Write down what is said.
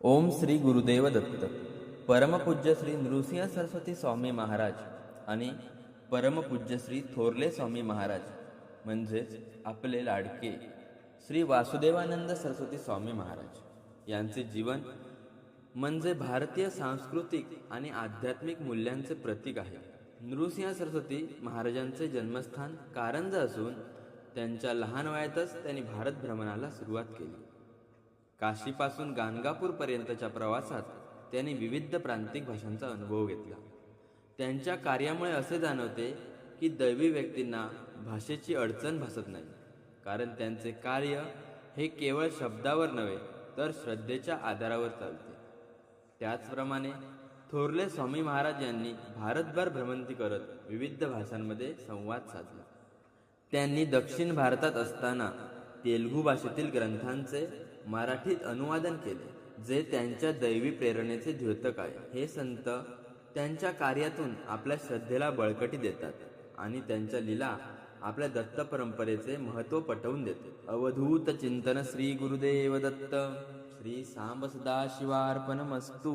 ओम श्री गुरुदेव दत्त. परमपूज्य श्री नृसिंह सरस्वती स्वामी महाराज आणि परमपूज्य श्री थोरले स्वामी महाराज म्हणजेच आपले लाडके श्री वासुदेवानंद सरस्वती स्वामी महाराज यांचे जीवन म्हणजे भारतीय सांस्कृतिक आणि आध्यात्मिक मूल्यांचे प्रतीक आहे. नृसिंह सरस्वती महाराजांचे जन्मस्थान कारंजा असून त्यांच्या लहान वयातच त्यांनी भारत भ्रमणाला सुरुवात केली. काशीपासून गाणगापूरपर्यंतच्या प्रवासात त्यांनी विविध प्रांतिक भाषांचा अनुभव घेतला. त्यांच्या कार्यामुळे असे जाणवते की दैवी व्यक्तींना भाषेची अडचण भासत नाही, कारण त्यांचे कार्य हे केवळ शब्दावर नव्हे तर श्रद्धेच्या आधारावर चालते. त्याचप्रमाणे थोरले स्वामी महाराज यांनी भारतभर भ्रमंती करत विविध भाषांमध्ये संवाद साधला. त्यांनी दक्षिण भारतात असताना तेलुगू भाषेतील ग्रंथांचे मराठीत अनुवादन केले, जे त्यांच्या दैवी प्रेरणेचे द्योतक आहे. हे संत त्यांच्या कार्यातून आपल्या श्रद्धेला बळकटी देतात आणि त्यांच्या लीला आपल्या दत्त परंपरेचे महत्त्व पटवून देतात. अवधूत चिंतन श्री गुरुदेव दत्त. श्री सांब सदाशिवार्पणमस्तु.